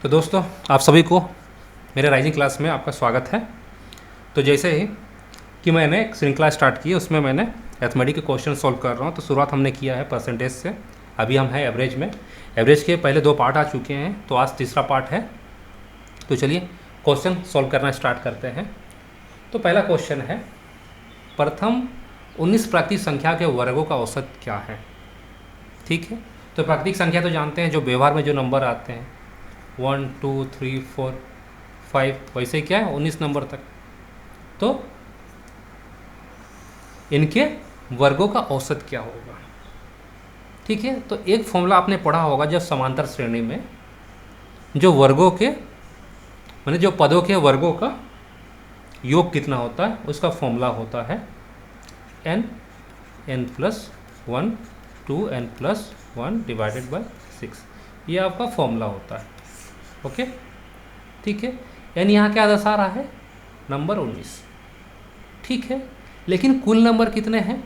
तो दोस्तों, आप सभी को मेरे राइजिंग क्लास में आपका स्वागत है। तो जैसे ही कि मैंने एक श्रृंखला स्टार्ट की है, उसमें मैंने अरिथमेटिक के क्वेश्चन सॉल्व कर रहा हूँ। तो शुरुआत हमने किया है परसेंटेज से, अभी हम हैं एवरेज में। एवरेज के पहले 2 पार्ट आ चुके हैं, तो आज तीसरा पार्ट है। तो चलिए क्वेश्चन सॉल्व करना स्टार्ट करते हैं। तो पहला क्वेश्चन है, प्रथम 19 प्राकृतिक संख्या के वर्गों का औसत क्या है। ठीक है, तो प्राकृतिक संख्या तो जानते हैं, जो व्यवहार में जो नंबर आते हैं 1 2 3 4 5, वैसे ही क्या है 19 नंबर तक। तो इनके वर्गों का औसत क्या होगा। ठीक है, तो एक फॉर्मूला आपने पढ़ा होगा जब समांतर श्रेणी में जो वर्गों के माने जो पदों के वर्गों का योग कितना होता है, उसका फॉर्मूला होता है n plus 1 2 n plus 1 divided by 6। ये आपका फॉर्मूला होता है। ओके, ठीक है। n यहाँ क्या दर्शा रहा है, नंबर 19। ठीक है, लेकिन कुल नंबर कितने हैं,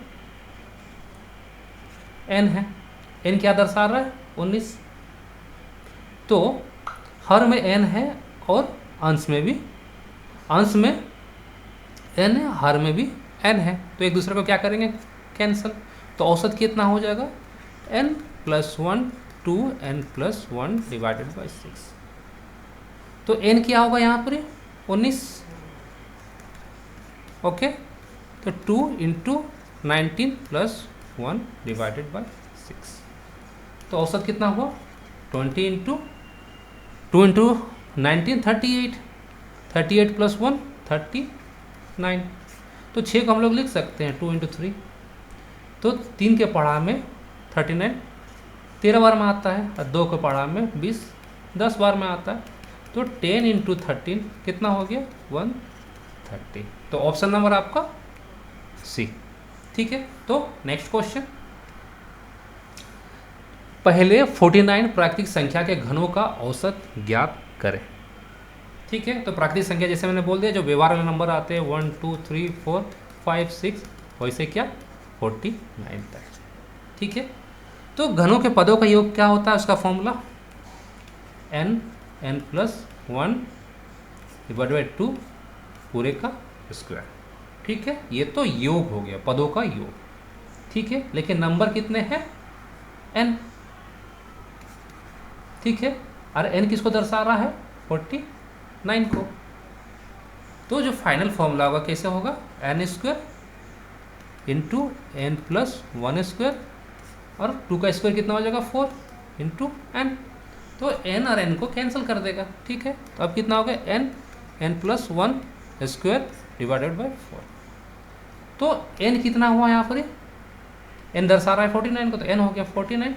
n है। n क्या दर्शा रहा है, 19। तो हर में n है और अंश में भी, अंश में n है, हर में भी n है। तो एक दूसरे को क्या करेंगे, कैंसिल। तो औसत कितना हो जाएगा, n plus 1 2n plus 1 divided by 6। तो n क्या होगा यहाँ पर, 19। ओके, तो 2 इंटू 19 प्लस 1 डिवाइडेड बाई 6। तो औसत कितना हुआ, 20 इंटू 2 इंटू 19 38, 38 प्लस 1 39। तो 6 को हम लोग लिख सकते हैं 2 इंटू 3। तो 3 के पढ़ा में 39 13 बार में आता है, और 2 के पढ़ा में 20 10 बार में आता है। तो 10 इंटू 13 कितना हो गया, 130। तो ऑप्शन नंबर आपका सी। ठीक है, तो नेक्स्ट क्वेश्चन, पहले 49 प्राकृतिक संख्या के घनों का औसत ज्ञात करें। ठीक है, तो प्राकृतिक संख्या जैसे मैंने बोल दिया, जो व्यवहार वाले नंबर आते हैं 1 2 3 4 5 6, वैसे क्या 49 तक। ठीक है, तो घनों के पदों का योग क्या होता है, उसका formula n plus 1 divide by 2 पूरे का स्क्वायर। ठीक है, ये तो योग हो गया, पदों का योग। ठीक है, लेकिन नंबर कितने हैं, n। ठीक है, और n किसको दर्शा रहा है, 49 को। तो जो फाइनल फॉर्मूला होगा कैसे होगा, n square into n plus 1 square, और 2 का स्क्वायर कितना हो जाएगा, 4 इंटू n। तो n और n को कैंसिल कर देगा। ठीक है, तो अब कितना हो गया, n plus 1 square divided by 4। तो n कितना हुआ यहाँ पर, n दर्शा रहा है 49 को, तो n हो गया 49,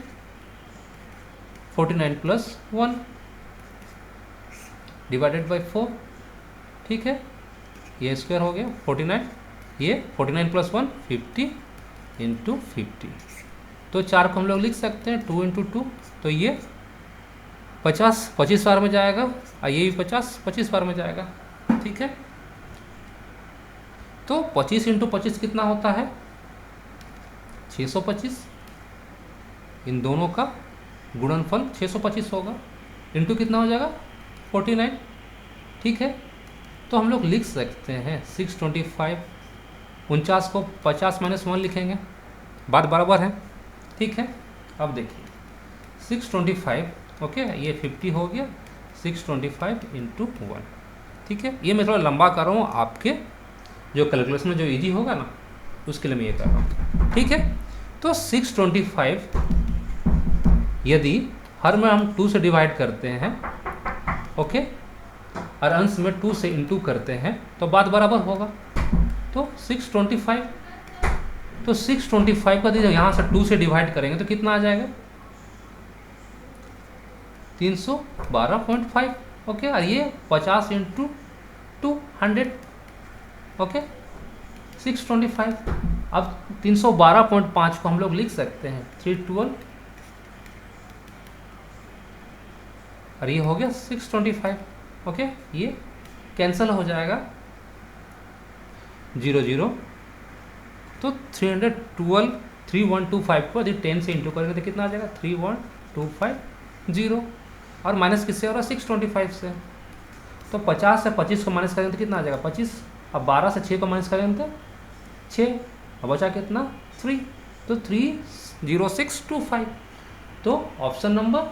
49 प्लस 1 डिवाइडेड बाई 4। ठीक है, ये स्क्वायर हो गया 49, ये 49 प्लस 1 50 इंटू 50। तो 4 को हम लोग लिख सकते हैं 2 इंटू 2, तो ये 50 25 बार में जाएगा, और ये भी 50 25 बार में जाएगा। ठीक है, तो 25 इंटू 25 कितना होता है, 625। इन दोनों का गुणनफल 625 होगा, इंटू कितना हो जाएगा 49। ठीक है, तो हम लोग लिख सकते हैं 625। 49 को 50 माइनस 1 लिखेंगे, बात बराबर है। ठीक है, अब देखिए 625, ओके, ये 50 हो गया, 625 इंटू 1। ठीक है, ये मैं थोड़ा लंबा कर रहा हूँ, आपके जो कैलकुलेशन में जो इजी होगा ना, उसके लिए मैं ये कर रहा हूँ। ठीक है, तो 625 यदि हर में हम 2 से डिवाइड करते हैं, ओके, और अंश में 2 से इंटू करते हैं, तो बात बराबर होगा। तो 625, तो 625 का दीजिए यहाँ से 2 से डिवाइड करेंगे तो कितना आ जाएगा, 312.5। ओके, और ये 50 इंटू 200, ओके 625। अब 312.5 को हम लोग लिख सकते हैं 312, और ये हो गया 625। ओके, ये कैंसिल हो जाएगा 0 0। तो 312 3125 को यदि 10 से इंटू करेंगे तो कितना आ जाएगा, 31250। और माइनस किससे हो रहा है 625 से। तो 50 से 25 को माइनस करेंगे तो कितना आ जाएगा 25। अब 12 से 6 को माइनस करेंगे तो 6, अब बचा कितना 3, तो 30625। तो ऑप्शन नंबर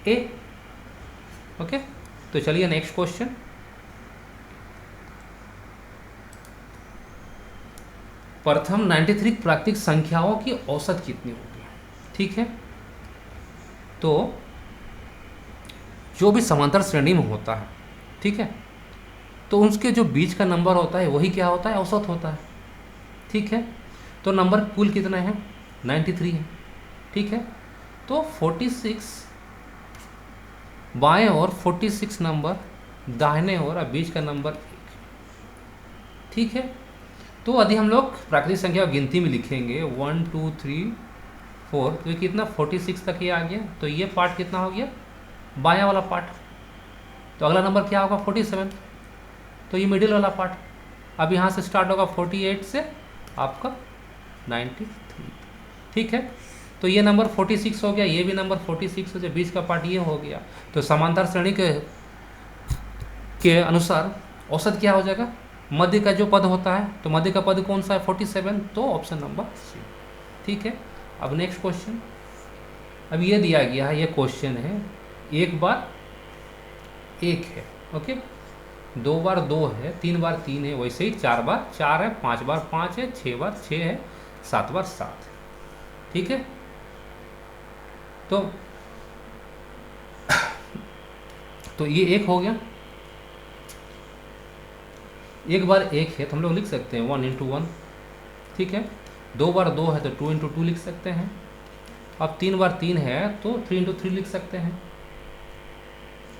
ए। ओके, तो चलिए नेक्स्ट क्वेश्चन। प्रथम 93 प्राकृतिक संख्याओं की औसत कितनी होगी। ठीक है, तो जो भी समांतर श्रेणी में होता है, ठीक है, तो उसके जो बीच का नंबर होता है वही क्या होता है, औसत होता है। ठीक है, तो नंबर कुल कितने हैं 93 है। ठीक है, तो 46 बाएं और 46 नंबर दाहिने और बीच का नंबर 1। ठीक है, तो यदि हम लोग प्राकृतिक संख्या गिनती में लिखेंगे 1 2 3 4, तो ये कितना 46 तक ये आ गया। तो ये पार्ट कितना हो गया बायां वाला पार्ट। तो अगला नंबर क्या होगा 47, तो ये मिडिल वाला पार्ट। अब यहाँ से स्टार्ट होगा 48 से आपका 93। ठीक है, तो ये नंबर 46 हो गया, ये भी नंबर 46 हो गया, बीच का पार्ट ये हो गया। तो समांतर श्रेणी के अनुसार औसत क्या हो जाएगा, मध्य का जो पद होता है, तो मध्य का पद कौन सा है 47, तो ऑप्शन नंबर सी। ठीक है, अब नेक्स्ट क्वेश्चन। अब ये दिया गया है, ये क्वेश्चन है, एक बार एक है, ओके, 2 बार 2 है, 3 बार 3 है, वैसे ही 4 बार 4 है, 5 बार 5 है, 6 बार 6 है, 7 बार 7 है। ठीक है, तो ये एक हो गया, एक बार एक है तो हम लोग लिख सकते हैं 1 × 1। ठीक है, 2 बार 2 है तो 2 × 2 लिख सकते हैं। अब 3 बार 3 है तो 3 × 3 लिख सकते हैं।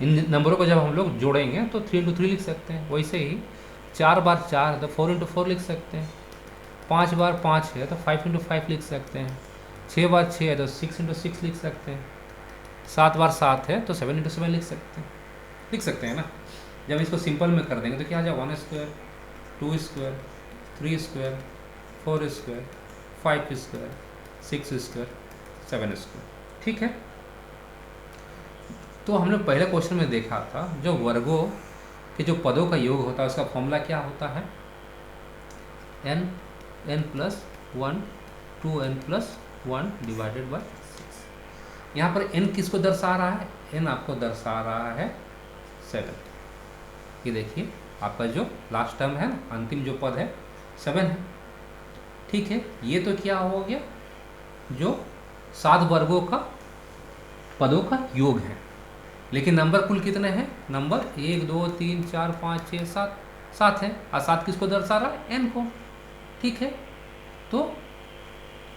इन नंबरों को जब हम लोग जोड़ेंगे तो 3 × 3 लिख सकते हैं। वैसे ही 4 बार 4 है तो 4 × 4 लिख सकते हैं। 5 बार 5 है तो 5 × 5 लिख सकते हैं। 6 बार 6 है तो 6 × 6 लिख सकते हैं। 7 बार 7 है तो 7 × 7 लिख सकते हैं ना। जब इसको सिंपल में कर देंगे तो क्या आ जाएगा 1 square 2 square 3 square 4 square 5 square 6 square 7 square. ठीक है, तो हमने पहले क्वेश्चन में देखा था जो वर्गों के जो पदों का योग होता है उसका फॉर्मूला क्या होता है, n plus 1 2n plus 1 divided by 6। यहाँ पर n किसको दर्शा रहा है, n आपको दर्शा रहा है 7। ये देखिए आपका जो लास्ट टर्म है ना, अंतिम जो पद है 7 है। ठीक है, ये तो क्या हो गया, जो 7 वर्गों का पदों का योग है। लेकिन नंबर कुल कितने हैं, नंबर 1 2 3 4 5 6 7 है, और 7 किसको दर्शा रहा है, n को। ठीक है, तो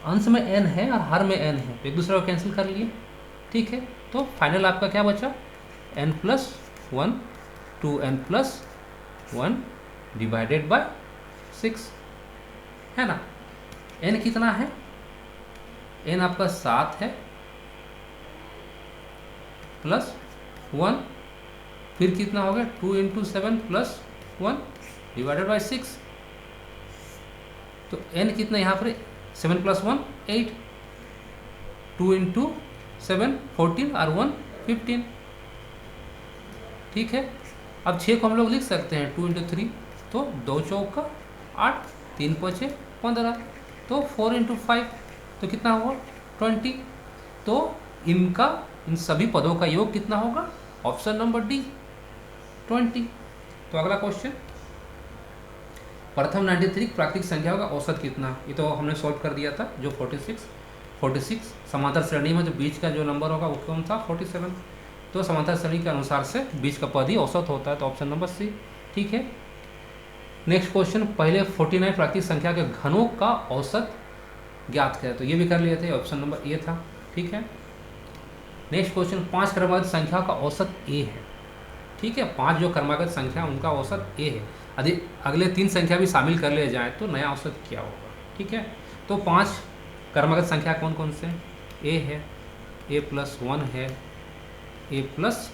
अंश में n है और हर में n है, तो एक दूसरे को कैंसिल कर लिए। ठीक है, तो फाइनल आपका क्या बचा, n plus 1 2n plus 1 divided by 6 है ना। n कितना है, n आपका 7 है प्लस 1, फिर कितना हो गया 2 × 7 प्लस 1 डिवाइडेड बाय 6। तो n कितना यहाँ पर 7 प्लस 1 8, 2 × 7 14 और 1 15। ठीक है, अब 6 को हम लोग लिख सकते हैं 2 × 3, तो 2 चौका 8 3 5 15, तो 4 × 5 तो कितना होगा 20। तो इनका इन सभी पदों का योग कितना होगा, ऑप्शन नंबर डी 20। तो अगला क्वेश्चन, प्रथम 93 प्राकृतिक संख्याओं का औसत कितना, ये तो हमने सॉल्व कर दिया था। जो 46 समांतर श्रेणी में जो बीच का जो नंबर होगा वो कौन था 47। तो समांतर श्रेणी के अनुसार से बीच का पद ही औसत होता है, तो ऑप्शन नंबर सी। ठीक है, नेक्स्ट क्वेश्चन, पहले 49 प्राकृतिक संख्या के घनों का औसत ज्ञात करें, तो ये भी कर लिए थे, ऑप्शन नंबर ए था। ठीक है, नेक्स्ट क्वेश्चन, 5 क्रमागत संख्या का औसत ए है। ठीक है, 5 जो क्रमागत संख्या उनका औसत ए है। यदि अगले 3 संख्या भी शामिल कर लिए जाए तो नया औसत क्या होगा। ठीक है, तो 5 क्रमागत संख्या कौन कौन से, ए है, ए प्लस 1 है, ए प्लस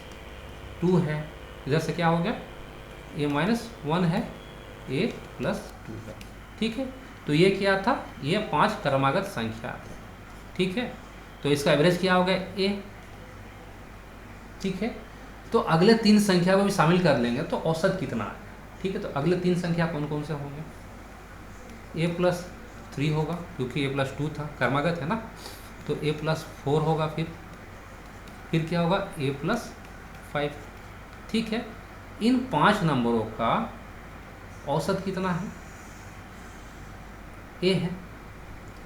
2 है, इधर से क्या हो गया ए माइनस 1 है, ए प्लस 2 है। ठीक है, तो ये क्या था, ये 5 क्रमागत संख्या थे। ठीक है, तो इसका एवरेज क्या हो गया ए, ठीक है, तो अगले 3 संख्या को भी शामिल कर लेंगे तो औसत कितना है। ठीक है, तो अगले 3 संख्या कौन कौन से होंगे? a+3 होगा क्योंकि a+2 था, क्रमागत है ना, तो a+4 होगा, फिर क्या होगा a+5। ठीक है, इन 5 नंबरों का औसत कितना है? a है,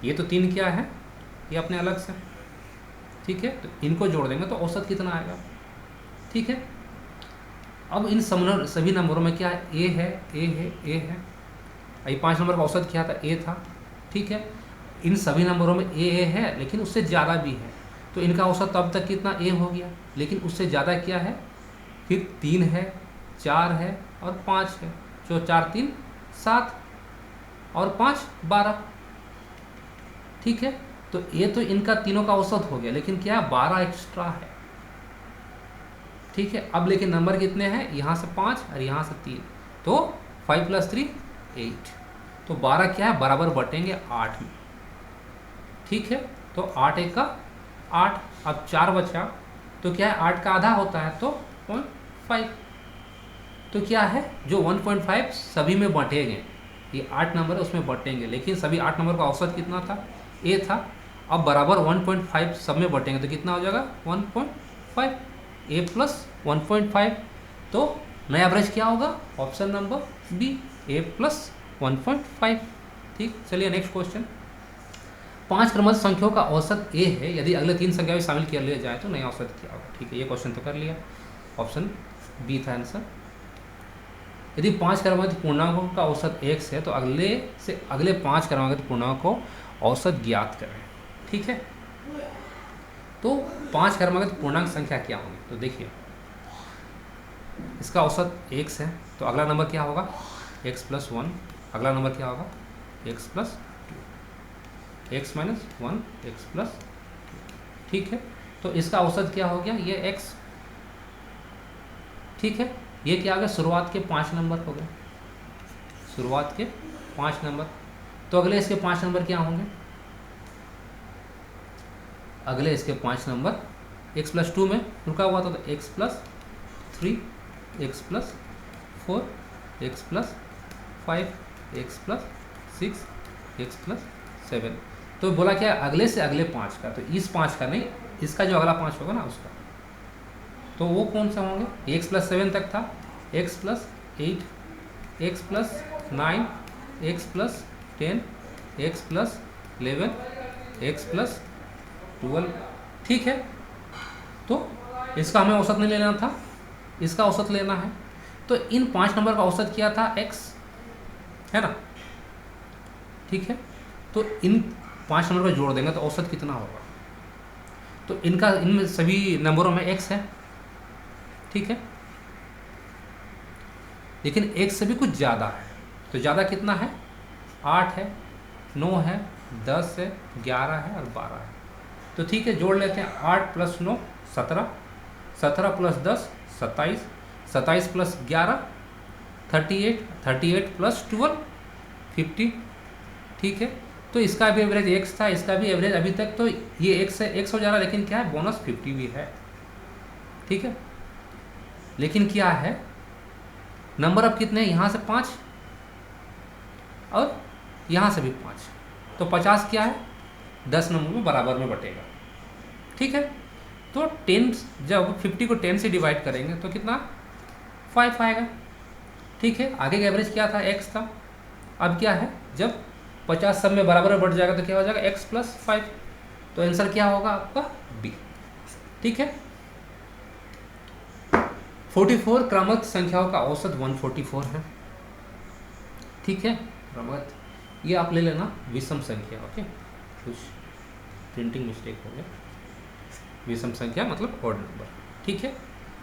ये तो 3 क्या है, ये अपने अलग से। ठीक है, तो इनको जोड़ देंगे तो औसत कितना आएगा। ठीक है, अब इन सभी नंबरों में क्या है? a है, a है, a है। ये 5 नंबर का औसत क्या था? a था। ठीक है, इन सभी नंबरों में a है, लेकिन उससे ज़्यादा भी है, तो इनका औसत अब तक कितना? a हो गया, लेकिन उससे ज़्यादा क्या है? फिर 3 है, 4 है और 5 है, जो 4 3 7 और 5 12। ठीक है, तो ये तो इनका तीनों का औसत हो गया, लेकिन क्या 12 एक्स्ट्रा है। ठीक है, अब लेकिन नंबर कितने हैं? यहाँ से 5 और यहाँ से 3, तो 5 + 3 8, तो 12 क्या है? बराबर बटेंगे 8 में। ठीक है, तो 8 1 का 8, अब 4 बचा, तो क्या है? 8 का आधा होता है तो 0.5, तो क्या है? जो 1.5 सभी में बटेंगे, ये 8 नंबर है उसमें बटेंगे, लेकिन सभी 8 नंबर का औसत कितना था? a था। अब बराबर 1.5 सब में बटेंगे तो कितना हो जाएगा? 1.5, a+1.5, तो नया एवरेज क्या होगा? Option number B, a+1.5। ठीक, चलिए नेक्स्ट क्वेश्चन। 5 क्रमबद्ध संख्याओं का औसत a है, यदि अगले 3 संख्या भी शामिल किया लिया जाए तो नया औसत क्या होगा। ठीक है, ये क्वेश्चन तो कर लिया, ऑप्शन बी था आंसर। यदि 5 क्रमबद्ध पूर्णांकों का औसत x है तो अगले 5 क्रमबद्ध पूर्णांकों को औसत ज्ञात करें। ठीक है, तो 5 क्रमबद्ध पूर्णांक संख्या क्या होंगे? तो देखिए, इसका औसत x है, तो अगला नंबर क्या होगा? x+1, अगला नंबर क्या होगा? x+2, x - 1 x+2। ठीक है, तो इसका औसत क्या हो गया? ये x। ठीक है, ये क्या हो गया? शुरुआत के 5 नंबर हो गए, शुरुआत के 5 नंबर। तो अगले इसके 5 नंबर क्या होंगे? अगले इसके 5 नंबर x+2 में रुका हुआ था, तो x+3, x+4, x+5, x+6, x+7। तो बोला क्या? अगले से अगले 5 का, तो इस 5 का नहीं, इसका जो अगला 5 होगा ना उसका, तो वो कौन सा होंगे? x+7 तक था, x+8, x+9, x+10, x+11, x+12। ठीक है, तो इसका हमें औसत नहीं लेना था, इसका औसत लेना है। तो इन 5 नंबर का औसत क्या था? x है ना। ठीक है, तो इन 5 नंबर को जोड़ देंगे तो औसत कितना होगा? तो इनमें सभी नंबरों में x है। ठीक है, लेकिन x से भी कुछ ज़्यादा है, तो ज़्यादा कितना है? 8 है, 9 है, 10 है, 11 है और 12 है। तो ठीक है, जोड़ लेते हैं। 8 + 9 17, 17 + 10 27, 27 + 11 38, 38 + 12 50। ठीक है, तो इसका भी एवरेज x था, इसका भी एवरेज अभी तक तो ये x से x हो जा रहा है, लेकिन क्या है? बोनस 50 भी है। ठीक है, लेकिन क्या है? नंबर अब कितने हैं? यहाँ से 5 और यहाँ से भी 5, तो 50 क्या है? 10 नंबर में बराबर में बटेगा। ठीक है, तो 10 जब 50 को 10 से डिवाइड करेंगे तो कितना? 5 आएगा। ठीक है, आगे का एवरेज क्या था? x था। अब क्या है? जब 50 सब में बराबर में बढ़ जाएगा तो क्या हो जाएगा? x+5, तो आंसर क्या होगा आपका? बी। ठीक है, 44 क्रमबद्ध संख्याओं का औसत 144 है। ठीक है, क्रमबद्ध ये आप ले लेना विषम संख्या। ओके, कुछ प्रिंटिंग मिस्टेक हो गया, विषम संख्या मतलब ऑड नंबर। ठीक है,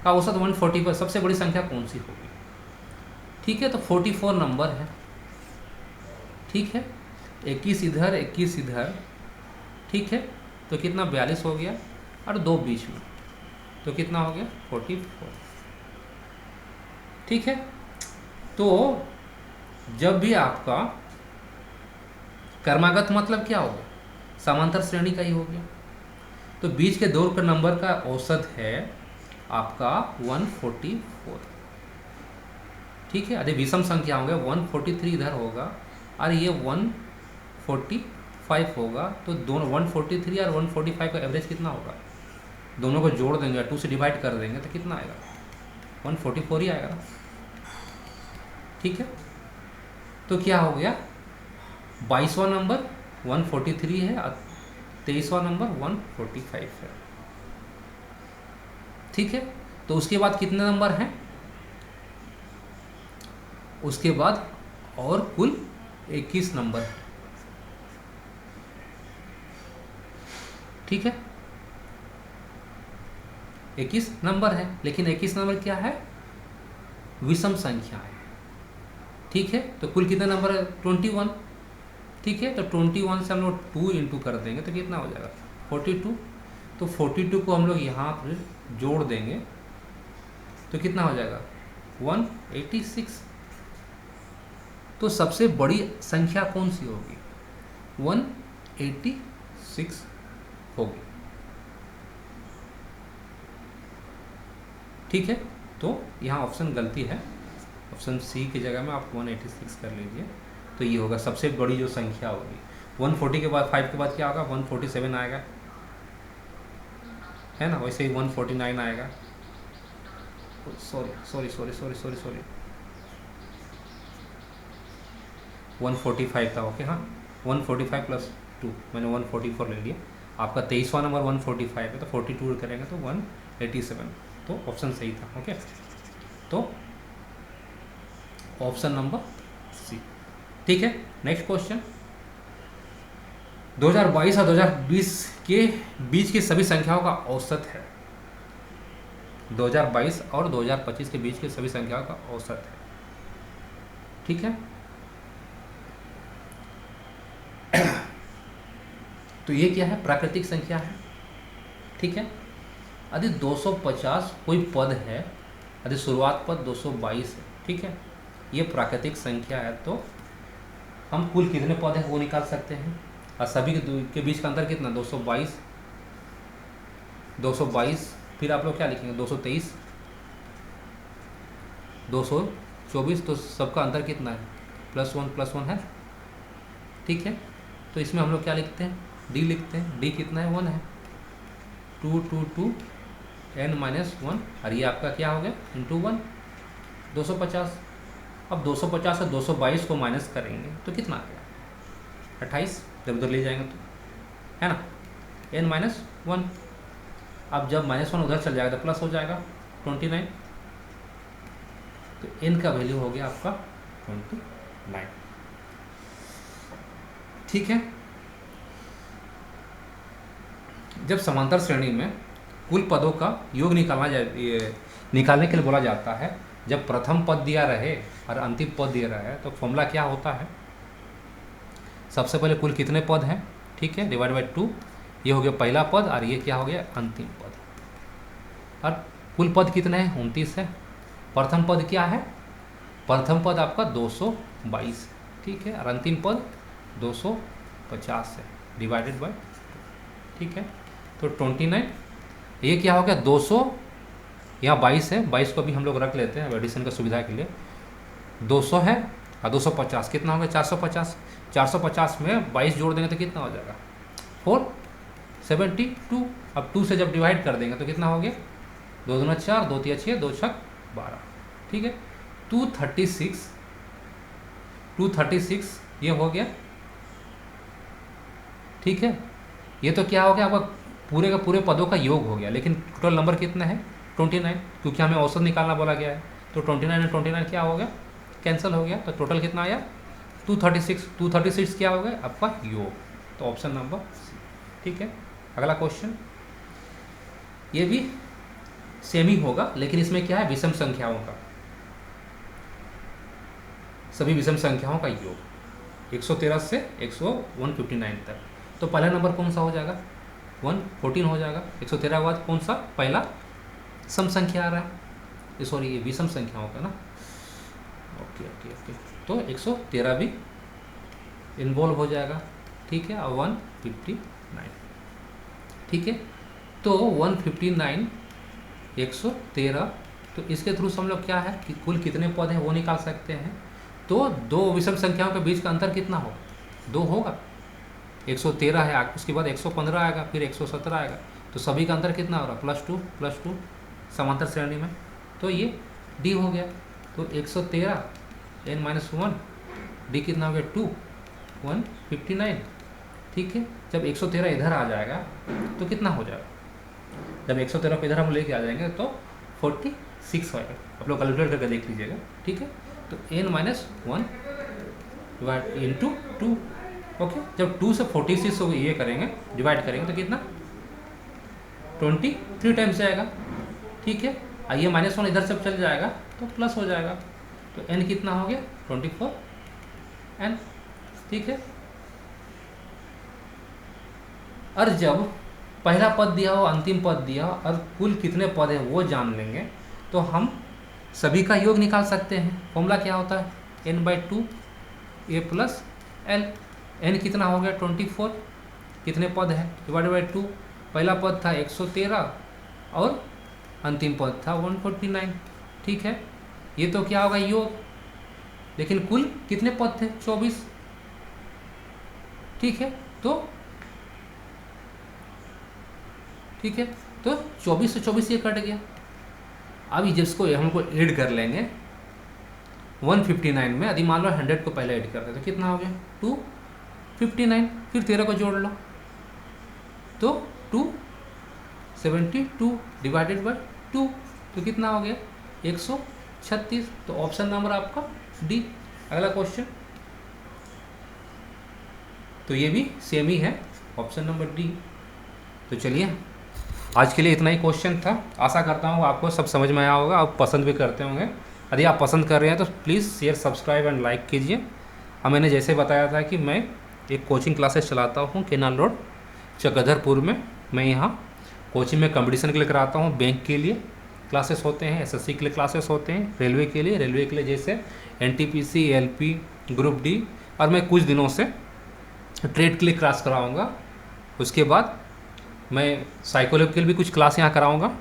का औसत 144। सबसे बड़ी संख्या कौन सी होगी? ठीक है, तो 44 नंबर है। ठीक है, 21 इधर 21 इधर। ठीक है, तो कितना? 42 हो गया, और 2 बीच में, तो कितना हो गया? 44। ठीक है, तो जब भी आपका क्रमागत मतलब क्या होगा? समांतर श्रेणी का ही हो गया। तो बीच के 2 नंबर का औसत है आपका 144। ठीक है, अरे विषम संख्या होंगे 143 इधर होगा और ये 145 होगा, तो दोनों 143 और 145 का एवरेज कितना होगा, दोनों को जोड़ देंगे 2 से डिवाइड कर देंगे तो कितना आएगा, 144 ही आएगा ना। ठीक है, तो क्या हो गया, 22वां नंबर 143 है और 23वां नंबर 145 है। ठीक है, तो उसके बाद कितने नंबर हैं, उसके बाद और कुल 21 नंबर है। ठीक है, 21 नंबर है, लेकिन 21 नंबर क्या है, विषम संख्या है। ठीक है, तो कुल कितने नंबर है, 21। ठीक है, तो 21 से हम लोग 2 इंटू कर देंगे तो कितना हो जाएगा, 42। तो 42 को हम लोग यहाँ पर जोड़ देंगे तो कितना हो जाएगा, 186। तो सबसे बड़ी संख्या कौन सी होगी, 186 होगी। ठीक है, तो यहाँ ऑप्शन गलती है, ऑप्शन सी की जगह में आप 186 कर लीजिए, तो ये होगा सबसे बड़ी जो संख्या होगी। 140 के बाद 5 के बाद क्या होगा, 147 आएगा, है ना, वैसे ही 149 आएगा, सॉरी 145 था, ओके, हाँ 145 प्लस 2, मैंने 144 ले लिया। आपका 23वां नंबर 145 है, तो 42 करेंगे तो 187, तो ऑप्शन सही था। ओके, तो ऑप्शन नंबर सी। ठीक है, नेक्स्ट क्वेश्चन, 2022 और 2020 के बीच की सभी संख्याओं का औसत है। 2022 और 2025 के बीच की सभी संख्याओं का औसत है। ठीक है, तो ये क्या है, प्राकृतिक संख्या है। ठीक है, यदि 250 कोई पद है, यदि शुरुआत पद 222 है, ठीक है, ये प्राकृतिक संख्या है, तो हम कुल कितने पद हैं वो निकाल सकते हैं, और सभी के बीच का अंतर कितना, 222, फिर आप लोग क्या लिखेंगे, 223, 224, तो सबका अंतर कितना है, +1 है। ठीक है, तो इसमें हम लोग क्या लिखते हैं, डी लिखते हैं, डी कितना है, 1 है, 2 2 2 n-1, और ये आपका क्या हो गया, इंटू 1, 250। अब 250 से 222 को माइनस करेंगे तो कितना आ गया, 28, जब उधर ले जाएंगे तो, है ना, n-1। अब जब -1 उधर चल जाएगा तो प्लस हो जाएगा 29, तो n का वैल्यू हो गया आपका 29। ठीक है, जब समांतर श्रेणी में कुल पदों का योग निकालने के लिए बोला जाता है, जब प्रथम पद दिया रहे और अंतिम पद दिया रहा है, तो फॉर्मूला क्या होता है, सबसे पहले कुल कितने पद हैं, ठीक है, डिवाइड बाई 2, ये हो गया पहला पद, और ये क्या हो गया, अंतिम पद। और कुल पद कितने हैं, 29 है। प्रथम पद क्या है, प्रथम पद आपका 222, ठीक है, और अंतिम पद 250 है, डिवाइडेड बाई, ठीक है, तो 29, ये क्या हो गया, 200, यहाँ 22 है, 22 को भी हम लोग रख लेते हैं एडिशन का सुविधा के लिए, 200 है और 250 कितना हो गया, 450, 450 में 22 जोड़ देंगे तो कितना हो जाएगा, 472। अब 2 से जब डिवाइड कर देंगे तो कितना हो गया, 2 दूना 4, 2 तिया 6, 2 छक 12, ठीक है, 236 ये हो गया। ठीक है, ये तो क्या हो गया, आपका पूरे का पूरे पदों का योग हो गया, लेकिन टोटल नंबर कितना है, 29, क्योंकि हमें औसत निकालना बोला गया है, तो 29 और 29 क्या हो गया, कैंसिल हो गया, तो टोटल कितना आया, 236 क्या हो गया आपका योग, तो ऑप्शन नंबर सी। ठीक है, अगला क्वेश्चन, ये भी सेम ही होगा, लेकिन इसमें क्या है, विषम संख्याओं का, सभी विषम संख्याओं का योग 113 से 159 तक। तो पहला नंबर कौन सा हो जाएगा, 114 हो जाएगा। 113 के बाद कौन सा पहला सम संख्या आ रहा है, सॉरी ये विषम संख्याओं का ना, ओके, तो 113 भी इन्वॉल्व हो जाएगा। ठीक है, और 159, ठीक है, तो 159 113। तो इसके थ्रू से हम लोग क्या है कि कुल कितने पद हैं वो निकाल सकते हैं। तो दो विषम संख्याओं के बीच का अंतर कितना होगा, 2 होगा। 113 है, उसके बाद 115 आएगा, फिर 117 आएगा, तो सभी का अंतर कितना हो रहा, +2 समांतर श्रेणी में। तो ये डी हो गया। तो 113 n-1 डी कितना हो गया 2 159। ठीक है, जब 113 इधर आ जाएगा तो कितना हो जाएगा, जब 113 को इधर हम लेके आ जाएंगे तो 46 होएगा। आप लोग कैलकुलेट करके देख लीजिएगा। ठीक है, तो n-1 इंटू 2। ओके, जब 2 से 46 हो ये करेंगे डिवाइड करेंगे तो कितना 23 टाइम्स जाएगा। ठीक है, ये -1 इधर से चल जाएगा तो प्लस हो जाएगा। तो n कितना हो गया 24n। ठीक है, और जब पहला पद दिया हो, अंतिम पद दिया हो और कुल कितने पद हैं वो जान लेंगे तो हम सभी का योग निकाल सकते हैं। फॉर्मूला क्या होता है, n/2 a + l। n कितना हो गया 24, कितने पद है /2। पहला पद था 113 और अंतिम पद था 149। ठीक है, ये तो क्या होगा योग, लेकिन कुल कितने पद थे 24। ठीक है, तो 24 से 24 ये कट गया। अब जिसको हमको ऐड कर लेंगे 159 में, यदि मान लो 100 को पहले ऐड करते तो कितना हो गया 259, फिर 13 को जोड़ लो तो 272 डिवाइडेड बाय 2 तो कितना हो गया 136। तो ऑप्शन नंबर आपका डी। अगला क्वेश्चन, तो ये भी सेम ही है, ऑप्शन नंबर डी। तो चलिए आज के लिए इतना ही क्वेश्चन था। आशा करता हूँ आपको सब समझ में आया होगा, आप पसंद भी करते होंगे। यदि आप पसंद कर रहे हैं तो please share, subscribe and like कीजिए। और मैंने जैसे बताया था कि मैं एक कोचिंग क्लासेस चलाता हूँ केनाल रोड चकधरपुर में। मैं यहाँ कोचिंग में कंपटीशन के लिए कराता हूँ, बैंक के लिए क्लासेस होते हैं, एसएससी के लिए क्लासेस होते हैं, रेलवे के लिए जैसे एनटीपीसी, एलपी, ग्रुप डी, और मैं कुछ दिनों से ट्रेड के लिए क्लास कराऊँगा। उसके बाद मैं साइकोलॉजी के लिए भी कुछ क्लास यहाँ कराऊंगा।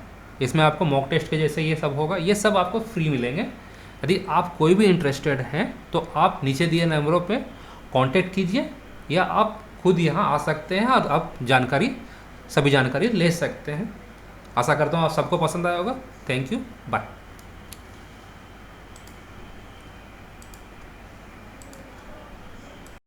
इसमें आपको मॉक टेस्ट के जैसे ये सब होगा, ये सब आपको फ्री मिलेंगे। यदि आप कोई भी इंटरेस्टेड हैं तो आप नीचे दिए नंबरों पे कांटेक्ट कीजिए, या आप खुद यहाँ आ सकते हैं और आप सभी जानकारी ले सकते हैं। आशा करता हूँ आप सबको पसंद आया होगा। Thank you, bye.